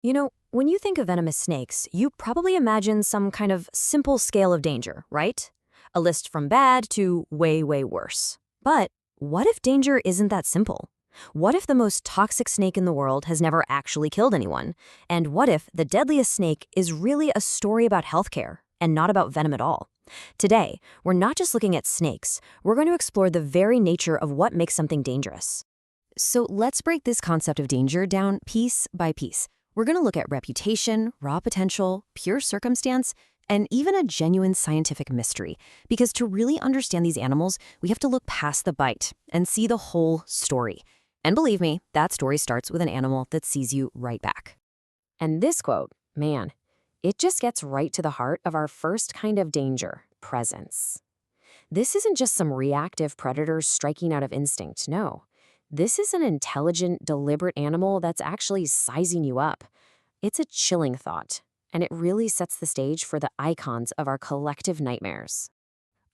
When you think of venomous snakes, you probably imagine some kind of simple scale of danger, right? A list from bad to way, way worse. But what if danger isn't that simple? What if the most toxic snake in the world has never actually killed anyone? And what if the deadliest snake is really a story about healthcare and not about venom at all? Today, we're not just looking at snakes, we're going to explore the very nature of what makes something dangerous. So let's break this concept of danger down piece by piece. We're going to look at reputation, raw potential, pure circumstance, and even a genuine scientific mystery. Because to really understand these animals, we have to look past the bite and see the whole story. And believe me, that story starts with an animal that sees you right back. And this quote, man, it just gets right to the heart of our first kind of danger, presence. This isn't just some reactive predator striking out of instinct, no. This is an intelligent, deliberate animal that's actually sizing you up. It's a chilling thought, and it really sets the stage for the icons of our collective nightmares.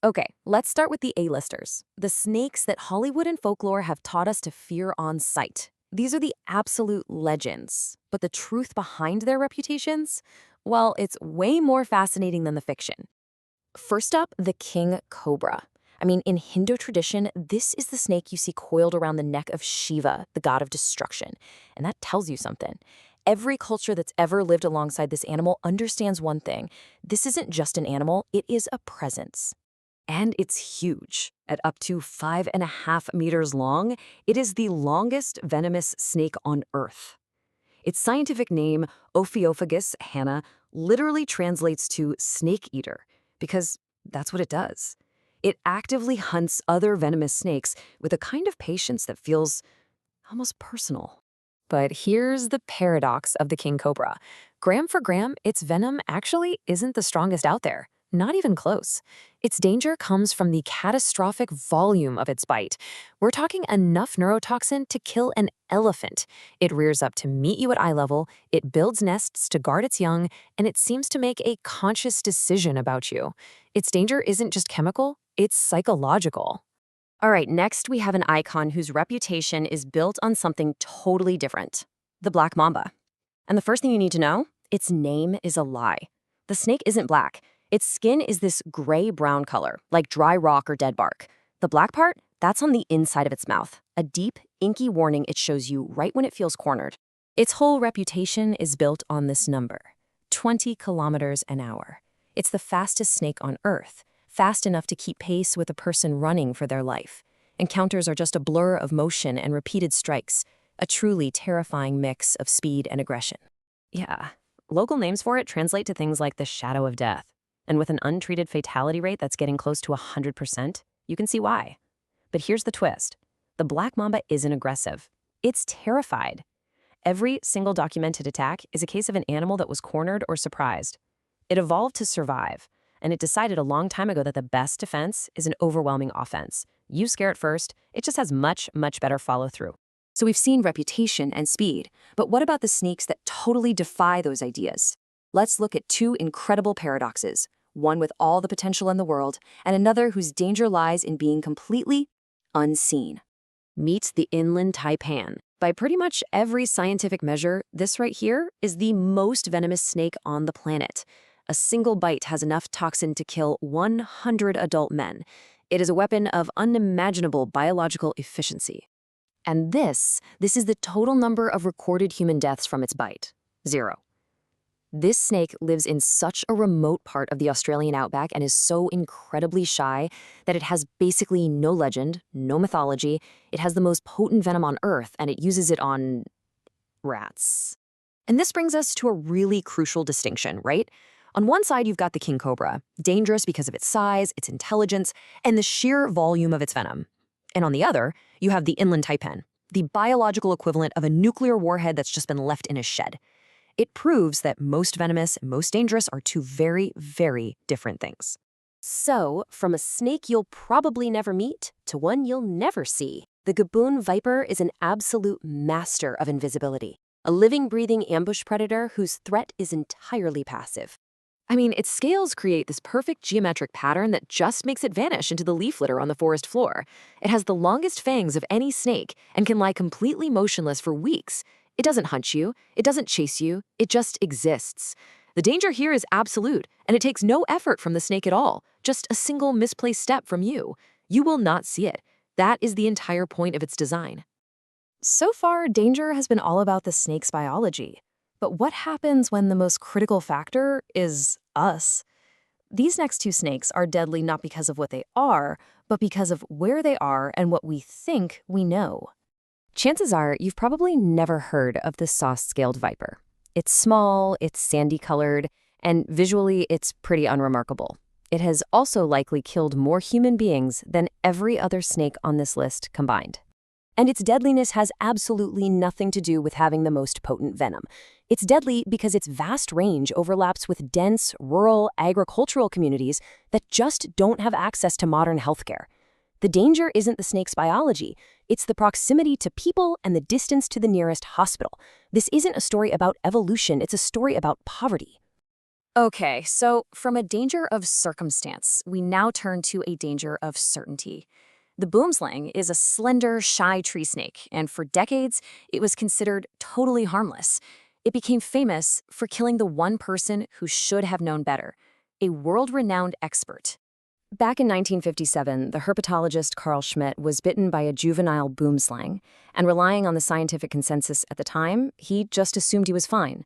Okay, let's start with the A-listers, the snakes that Hollywood and folklore have taught us to fear on sight. These are the absolute legends, but the truth behind their reputations? Well, it's way more fascinating than the fiction. First up, the King Cobra. In Hindu tradition, this is the snake you see coiled around the neck of Shiva, the god of destruction. And that tells you something. Every culture that's ever lived alongside this animal understands one thing. This isn't just an animal, it is a presence. And it's huge. At up to 5.5 meters long, it is the longest venomous snake on Earth. Its scientific name, Ophiophagus hanna, literally translates to snake eater, because that's what it does. It actively hunts other venomous snakes with a kind of patience that feels almost personal. But here's the paradox of the King Cobra. Gram for gram, its venom actually isn't the strongest out there. Not even close. Its danger comes from the catastrophic volume of its bite. We're talking enough neurotoxin to kill an elephant. It rears up to meet you at eye level, it builds nests to guard its young, and it seems to make a conscious decision about you. Its danger isn't just chemical, it's psychological. All right, next we have an icon whose reputation is built on something totally different. The black mamba. And the first thing you need to know, its name is a lie. The snake isn't black. Its skin is this gray-brown color, like dry rock or dead bark. The black part, that's on the inside of its mouth, a deep, inky warning it shows you right when it feels cornered. Its whole reputation is built on this number, 20 kilometers an hour. It's the fastest snake on Earth, fast enough to keep pace with a person running for their life. Encounters are just a blur of motion and repeated strikes, a truly terrifying mix of speed and aggression. Yeah, local names for it translate to things like the shadow of death. And with an untreated fatality rate that's getting close to 100%, you can see why. But here's the twist. The black mamba isn't aggressive. It's terrified. Every single documented attack is a case of an animal that was cornered or surprised. It evolved to survive, and it decided a long time ago that the best defense is an overwhelming offense. You scare it first, it just has much, much better follow-through. So we've seen reputation and speed, but what about the snakes that totally defy those ideas? Let's look at two incredible paradoxes. One with all the potential in the world, and another whose danger lies in being completely unseen. Meet the inland Taipan. By pretty much every scientific measure, this right here is the most venomous snake on the planet. A single bite has enough toxin to kill 100 adult men. It is a weapon of unimaginable biological efficiency. And this is the total number of recorded human deaths from its bite. 0. This snake lives in such a remote part of the Australian outback and is so incredibly shy that it has basically no legend, no mythology. It has the most potent venom on Earth, and it uses it on rats. And this brings us to a really crucial distinction, right? On one side, you've got the King Cobra, dangerous because of its size, its intelligence, and the sheer volume of its venom. And on the other, you have the inland Taipan, the biological equivalent of a nuclear warhead that's just been left in a shed. It proves that most venomous and most dangerous are two very, very different things. So, from a snake you'll probably never meet to one you'll never see, the Gaboon Viper is an absolute master of invisibility, a living, breathing ambush predator whose threat is entirely passive. Its scales create this perfect geometric pattern that just makes it vanish into the leaf litter on the forest floor. It has the longest fangs of any snake and can lie completely motionless for weeks. It doesn't hunt you, it doesn't chase you, it just exists. The danger here is absolute, and it takes no effort from the snake at all, just a single misplaced step from you. You will not see it. That is the entire point of its design. So far, danger has been all about the snake's biology. But what happens when the most critical factor is us? These next two snakes are deadly not because of what they are, but because of where they are and what we think we know. Chances are you've probably never heard of the sauce-scaled viper. It's small, it's sandy-colored, and visually it's pretty unremarkable. It has also likely killed more human beings than every other snake on this list combined. And its deadliness has absolutely nothing to do with having the most potent venom. It's deadly because its vast range overlaps with dense, rural, agricultural communities that just don't have access to modern healthcare. The danger isn't the snake's biology, it's the proximity to people and the distance to the nearest hospital. This isn't a story about evolution, it's a story about poverty. Okay, so from a danger of circumstance, we now turn to a danger of certainty. The boomslang is a slender, shy tree snake, and for decades, it was considered totally harmless. It became famous for killing the one person who should have known better, a world-renowned expert. Back in 1957, the herpetologist Carl Schmidt was bitten by a juvenile boomslang, and relying on the scientific consensus at the time, he just assumed he was fine.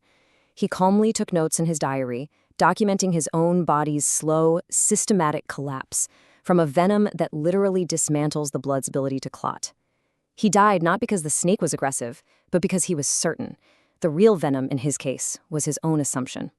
He calmly took notes in his diary, documenting his own body's slow, systematic collapse from a venom that literally dismantles the blood's ability to clot. He died not because the snake was aggressive, but because he was certain. The real venom, in his case, was his own assumption.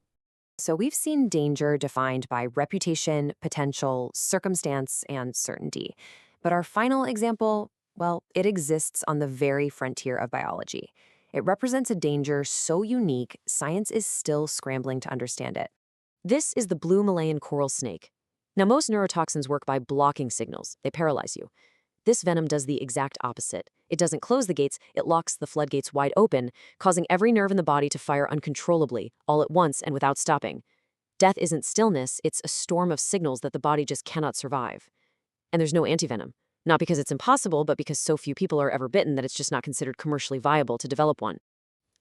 So we've seen danger defined by reputation, potential, circumstance, and certainty. But our final example, well, it exists on the very frontier of biology. It represents a danger so unique, science is still scrambling to understand it. This is the blue Malayan coral snake. Now, most neurotoxins work by blocking signals. They paralyze you. This venom does the exact opposite. It doesn't close the gates, it locks the floodgates wide open, causing every nerve in the body to fire uncontrollably, all at once and without stopping. Death isn't stillness, it's a storm of signals that the body just cannot survive. And there's no antivenom. Not because it's impossible, but because so few people are ever bitten that it's just not considered commercially viable to develop one.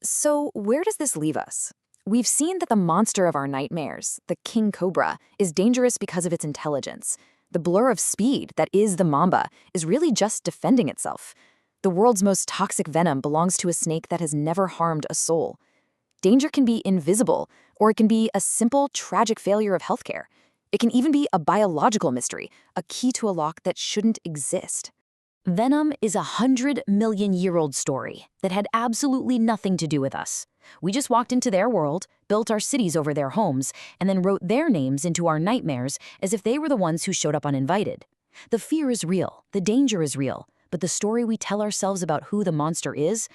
So where does this leave us? We've seen that the monster of our nightmares, the King Cobra, is dangerous because of its intelligence. The blur of speed that is the Mamba is really just defending itself. The world's most toxic venom belongs to a snake that has never harmed a soul. Danger can be invisible, or it can be a simple, tragic failure of healthcare. It can even be a biological mystery, a key to a lock that shouldn't exist. Venom is a 100-million-year-old story that had absolutely nothing to do with us. We just walked into their world, built our cities over their homes, and then wrote their names into our nightmares as if they were the ones who showed up uninvited. The fear is real, the danger is real, but the story we tell ourselves about who the monster is,